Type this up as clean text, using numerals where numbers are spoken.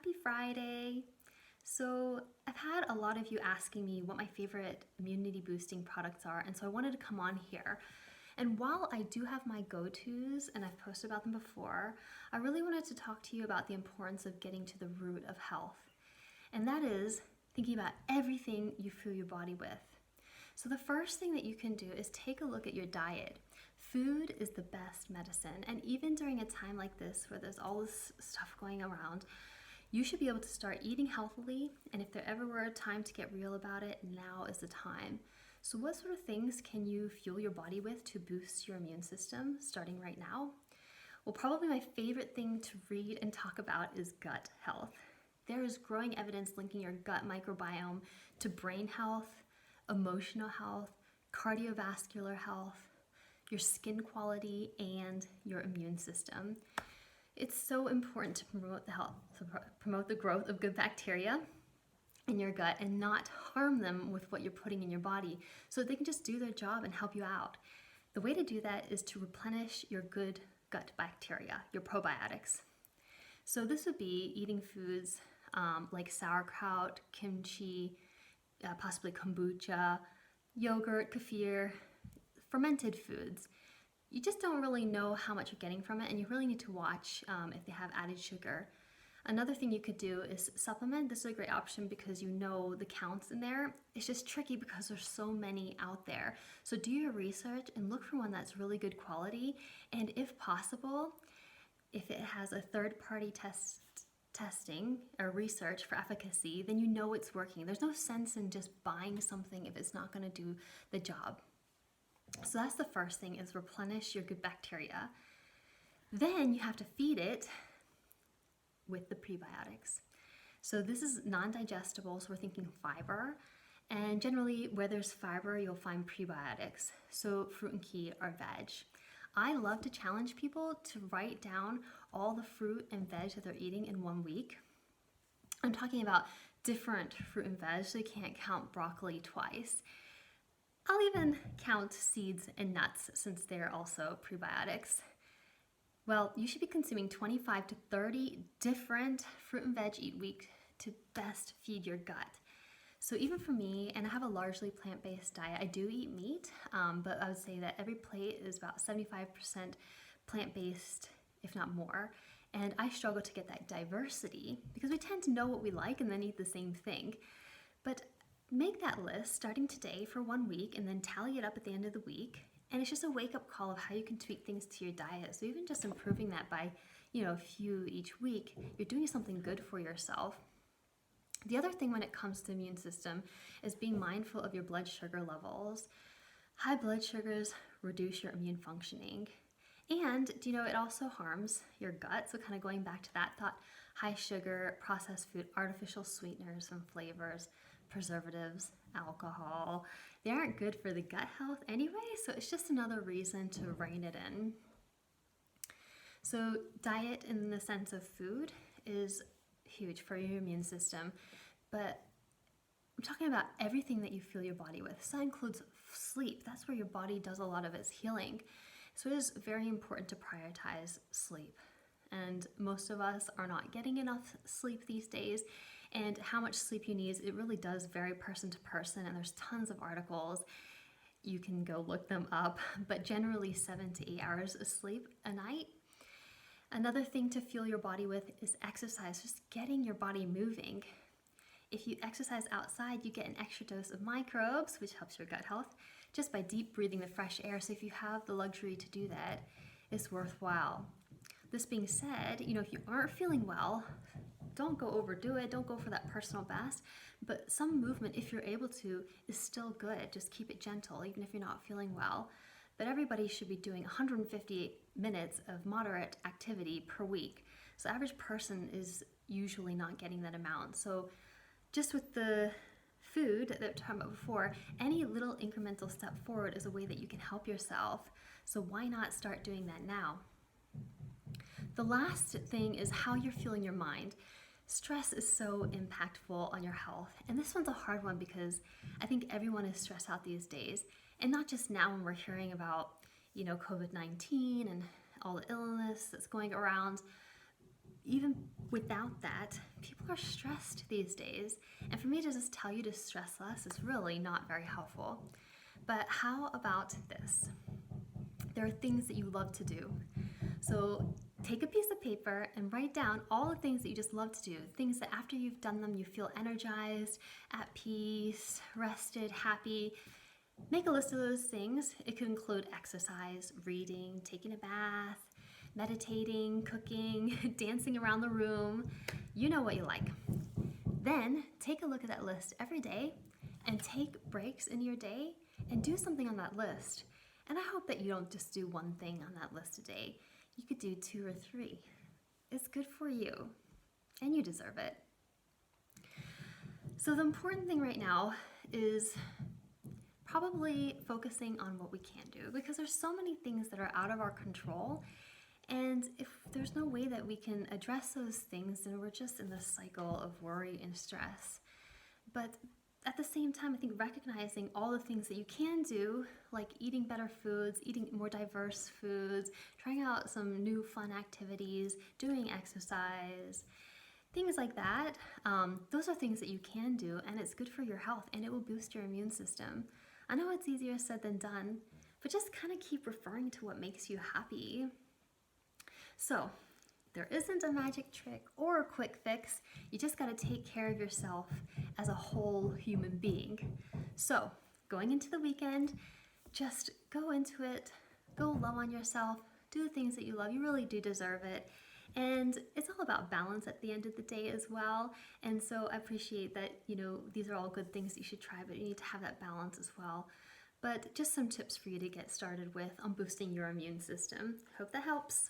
Happy Friday! So, I've had a lot of you asking me what my favorite immunity boosting products are, and so I wanted to come on here. And while I do have my go tos and I've posted about them before, I really wanted to talk to you about the importance of getting to the root of health. And that is thinking about everything you fuel your body with. So, the first thing that you can do is take a look at your diet. Food is the best medicine, and even during a time like this where there's all this stuff going around, you should be able to start eating healthily, and if there ever were a time to get real about it, now is the time. So, what sort of things can you fuel your body with to boost your immune system starting right now? Well, probably my favorite thing to read and talk about is gut health. There is growing evidence linking your gut microbiome to brain health, emotional health, cardiovascular health, your skin quality, and your immune system. It's so important to promote the growth of good bacteria in your gut and not harm them with what you're putting in your body so they can just do their job and help you out. The way to do that is to replenish your good gut bacteria, your probiotics. So this would be eating foods like sauerkraut, kimchi, possibly kombucha, yogurt, kefir, fermented foods. You just don't really know how much you're getting from it, and you really need to watch if they have added sugar. Another thing you could do is supplement. This is a great option because you know the counts in there. It's just tricky because there's so many out there. So do your research and look for one that's really good quality, and if possible, if it has a third-party testing or research for efficacy, then you know it's working. There's no sense in just buying something if it's not going to do the job. So that's the first thing, is replenish your good bacteria. Then you have to feed it with the prebiotics. So this is non-digestible, so we're thinking fiber. And generally where there's fiber, you'll find prebiotics. So fruit and key or veg. I love to challenge people to write down all the fruit and veg that they're eating in 1 week. I'm talking about different fruit and veg, so you can't count broccoli twice. I'll even count seeds and nuts since they're also prebiotics. Well, you should be consuming 25 to 30 different fruit and veg each week to best feed your gut. So even for me, and I have a largely plant-based diet, I do eat meat, but I would say that every plate is about 75% plant-based, if not more. And I struggle to get that diversity because we tend to know what we like and then eat the same thing. But make that list starting today for 1 week and then tally it up at the end of the week. And it's just a wake-up call of how you can tweak things to your diet. So even just improving that by, a few each week, you're doing something good for yourself. The other thing when it comes to immune system is being mindful of your blood sugar levels. High blood sugars reduce your immune functioning. And, it also harms your gut. So kind of going back to that thought, high sugar, processed food, artificial sweeteners and flavors, preservatives, alcohol, they aren't good for the gut health anyway, so it's just another reason to rein it in. So diet in the sense of food is huge for your immune system, but I'm talking about everything that you fuel your body with. So that includes sleep. That's where your body does a lot of its healing. So it is very important to prioritize sleep. And most of us are not getting enough sleep these days. And how much sleep you need, it really does vary person to person, and there's tons of articles. You can go look them up, but generally 7 to 8 hours of sleep a night. Another thing to fuel your body with is exercise, just getting your body moving. If you exercise outside, you get an extra dose of microbes, which helps your gut health, just by deep breathing the fresh air. So if you have the luxury to do that, it's worthwhile. This being said, if you aren't feeling well, don't go overdo it. Don't go for that personal best. But some movement, if you're able to, is still good. Just keep it gentle, even if you're not feeling well. But everybody should be doing 150 minutes of moderate activity per week. So the average person is usually not getting that amount. So just with the food that we talked about before, any little incremental step forward is a way that you can help yourself. So why not start doing that now? The last thing is how you're fueling your mind. Stress is so impactful on your health, and this one's a hard one because I think everyone is stressed out these days, and not just now when we're hearing about, COVID-19 and all the illness that's going around. even without that, people are stressed these days. And for me to just tell you to stress less is really not very helpful. But how about this? There are things that you love to do. So take a piece of paper and write down all the things that you just love to do. Things that after you've done them, you feel energized, at peace, rested, happy. Make a list of those things. It could include exercise, reading, taking a bath, meditating, cooking, dancing around the room. You know what you like. Then take a look at that list every day and take breaks in your day and do something on that list. And I hope that you don't just do one thing on that list a day. You could do 2 or 3. It's good for you, and you deserve it. So the important thing right now is probably focusing on what we can do, because there's so many things that are out of our control. And if there's no way that we can address those things, then we're just in this cycle of worry and stress. But at the same time, I think recognizing all the things that you can do, like eating better foods, eating more diverse foods, trying out some new fun activities, doing exercise, things like that, those are things that you can do, and it's good for your health, and it will boost your immune system. I know it's easier said than done, but just kind of keep referring to what makes you happy. So, there isn't a magic trick or a quick fix. You just got to take care of yourself as a whole human being. So, going into the weekend, just go into it, go love on yourself, do the things that you love. You really do deserve it. And it's all about balance at the end of the day as well. And so I appreciate that, these are all good things that you should try, but you need to have that balance as well. But just some tips for you to get started with on boosting your immune system. Hope that helps.